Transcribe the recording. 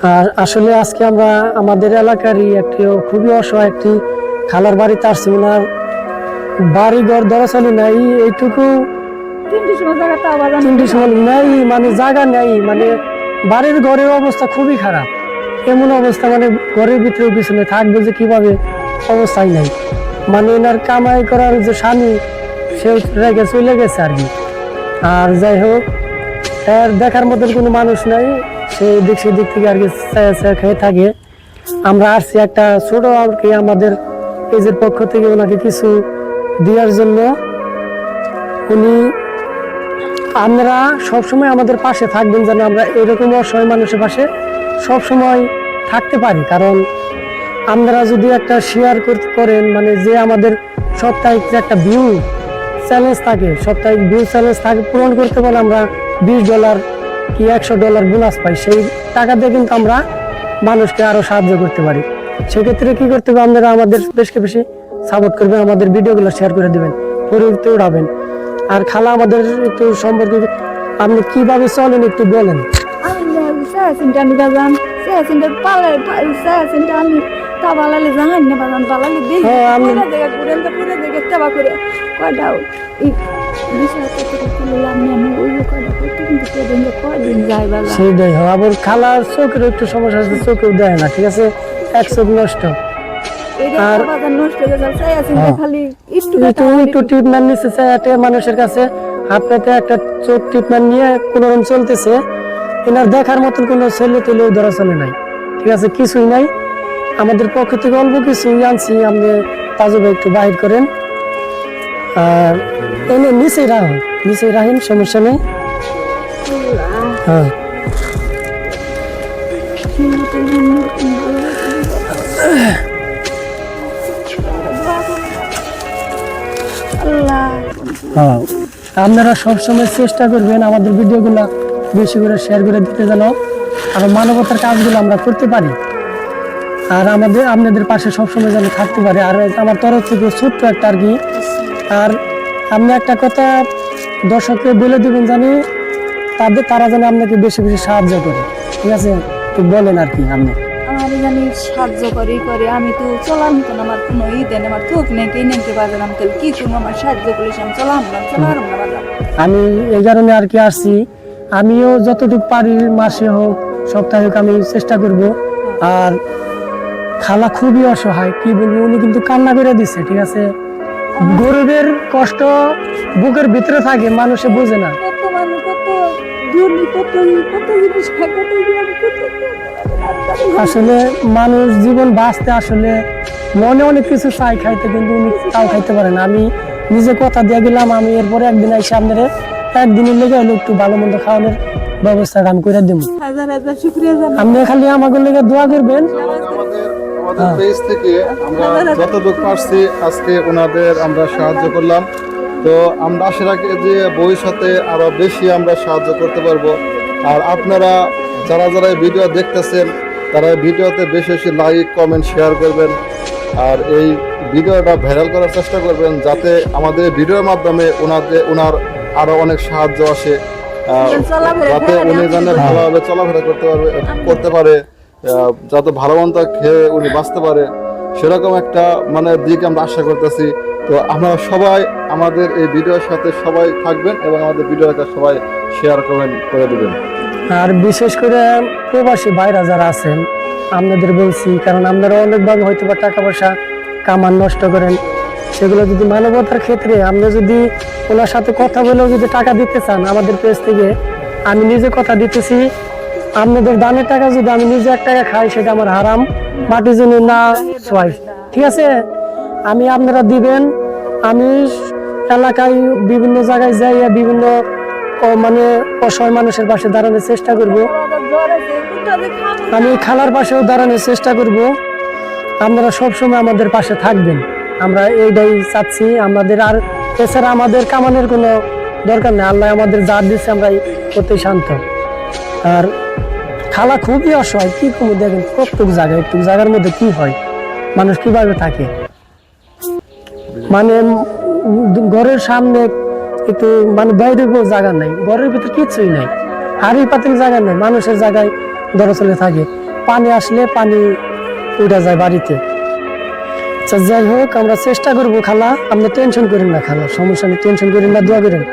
আর আসলে আজকে আমরা আমাদের এলাকারই একটি খুবই অসহায় একটি খালার বাড়িতে আসছি। ওনার বাড়ি ঘর দরচলে নাই, এইটুকু তিনটি সময় নেই, মানে জায়গা নেই, মানে বাড়ির ঘরের অবস্থা খুবই খারাপ। এমন অবস্থা মানে ঘরের ভিতরেও পিছনে থাকবে যে কিভাবে, অবস্থাই নাই। মানে এনার কামাই করার যে স্বামী সে রেখে চলে গেছে আর কি। আর যাই হোক, এর দেখার মতন কোনো মানুষ নাই, সে দিক সেদিক থেকে আর কি খেয়ে থাকে। আমরা আসছি একটা ছোট আর কি আমাদের পেজের পক্ষ থেকে ওনাকে কিছু দেওয়ার জন্য। উনি আপনারা সবসময় আমাদের পাশে থাকবেন, যেন আমরা এরকম অসহায় মানুষের পাশে সবসময় থাকতে পারি। কারণ আপনারা যদি একটা শেয়ার করেন, মানে যে আমাদের সাপ্তাহিক যে একটা ভিউ চ্যালেঞ্জ থাকে, সাপ্তাহিক ভিউ চ্যালেঞ্জ থাকে, পূরণ করতে পারলে আমরা $20 কি $100 বোনাস পাই। সেই টাকা দিয়ে কিন্তু আমরা মানুষকে আরো সাহায্য করতে পারি। সেক্ষেত্রে কি করতে হবে, আপনারা আমাদের বেশি বেশি সাপোর্ট করবেন, আমাদের ভিডিওগুলো শেয়ার করে দিবেন, পরিবর্তে উঠাবেন। আর খালা আমাদের একটু সম্পর্কে আপনি কিভাবে চলেন একটু বলেন। সেটাই হয়, আবার খালার চোখের একটু সমস্যা আছে, চোখেও দেয় না, ঠিক আছে, এক চোখ নষ্ট। আর একটু ট্রিটমেন্ট নিচ্ছে মানুষের কাছে, আপনাকে একটা চোখ ট্রিটমেন্ট নিয়ে কোনোরকম চলতেছে। এনার দেখার মতন কোনো ছেলে তেলেও ধরা চলে নাই, ঠিক আছে, কিছুই নাই। আমাদের পক্ষ থেকে অল্প কিছু আনছি, আপনি তাজবে একটু বাহির করেন। আর এনে নিচেই রাখেন, সমস্যা নেই। হ্যাঁ, আপনারা সবসময় চেষ্টা করবেন আমাদের ভিডিওগুলো বেশি করে শেয়ার করে দিতে, যেন আরো মানবতার কাজগুলো আমরা করতে পারি, আর আপনাদের পাশে সবসময় যেন থাকতে পারে। আর আমার তরফ থেকে ছোট্ট একটা আর কি, আর আপনি একটা কথা দর্শককে বলে দিবেন, জানি তারা যেন আপনাকে বেশি বেশি সাহায্য করে, ঠিক আছে, তো বলেন আর কি। আপনি আমার জানি সাহায্য করে আমি তো চলার মতন আমার কোনো দেন, আমার থোক নেই, কে নিতে পারবেন, আমি তাহলে কি করবো, আমার সাহায্য করলে আমি চলার না। আমি এই কারণে আর কি আসছি, আমিও যতটুকু পারি মাসে হোক সপ্তাহে হোক আমি চেষ্টা করব। আর খালা খুবই অসহায়, কি বলবো, উনি কিন্তু কান্না করে দিচ্ছে, ঠিক আছে। গরিবের কষ্ট বুকের ভিতরে থাকে, মানুষে বোঝে না। আসলে মানুষ জীবন বাঁচতে আসলে মনে অনেক কিছু চাই খাইতে, কিন্তু উনি তাও খাইতে পারে না। আমি নিজে কথা দিয়ে গেলাম, আমি এরপরে একদিন এসে আপনার একদিনের লেগে হলো একটু ভালো মন্দ খাওয়ানোর ব্যবস্থাটা আমি করে দেবো। আপনি খালি আমাদের লেগে দোয়া করবেন। আমাদের পেজ থেকে আমরা যতটুকু পারছি আজকে ওনাদের আমরা সাহায্য করলাম। তো আমরা আশা রাখি যে ভবিষ্যতে আরো বেশি আমরা সাহায্য করতে পারবো। আর আপনারা যারা যারা এই ভিডিও দেখতেছেন, তারা ভিডিওতে বেশি বেশি লাইক কমেন্ট শেয়ার করবেন, আর এই ভিডিওটা ভাইরাল করার চেষ্টা করবেন, যাতে আমাদের ভিডিওর মাধ্যমে ওনার আরো অনেক সাহায্য আসে, যাতে উনি যেন ভালোভাবে চলাফেরা করতে পারে, যাতে ভালো মন্দ খেয়ে উনি বাঁচতে পারে, সেরকম একটা মানে দিক আমরা আশা করতেছি। তো আপনারা সবাই আমাদের এই ভিডিওর সাথে সবাই থাকবেন এবং আমাদের ভিডিওটা সবাই শেয়ার কমেন্ট করে দেবেন। আর বিশেষ করে প্রবাসী ভাইরা যারা আছেন, আপনাদের বলছি, কারণ আপনারা অনেকভাবে হয়তো বা টাকা পয়সা কামান নষ্ট করেন, সেগুলো যদি মানবতার ক্ষেত্রে আপনি যদি ওনার সাথে কথা বলেও যদি টাকা দিতে চান আমাদের পেজ থেকে, আমি নিজে কথা দিতেছি, আপনাদের দানের টাকা যদি আমি নিজে 1 টাকা খাই, সেটা আমার হারাম, মাটির জন্য না ছয়, ঠিক আছে। আমি আপনারা দিবেন, আমি এলাকায় বিভিন্ন জায়গায় যাই, বিভিন্ন মানে অসহায় মানুষের পাশে দাঁড়ানোর চেষ্টা করব, আমি খালার পাশেও দাঁড়ানোর চেষ্টা করব। আপনারা সবসময় আমাদের পাশে থাকবেন, আমরা এইটাই চাচ্ছি। আমাদের আর এছাড়া আমাদের কামানের কোনো দরকার নেই, আল্লাহ আমাদের যা দিচ্ছে আমরা করতেই শান্ত। আর খালা খুবই অসহায়, কি কমু দেখেন প্রত্যেক জায়গায়, একটু জায়গার মধ্যে কি হয়, মানুষ কিভাবে থাকে, মানে ঘরের সামনে একটু মানে বাইরে জায়গা নাই, ঘরের ভিতরে কিছুই নাই, হাড়ি পাতিল জায়গা নেই, মানুষের জায়গায় দরচলে থাকে। পানি আসলে পানি উঠে যায় বাড়িতে। আচ্ছা যাই হোক, আমরা চেষ্টা করবো খালা, আপনি টেনশন করেন না খালা, সমস্যা নেই, টেনশন করেন না, দোয়া করেন।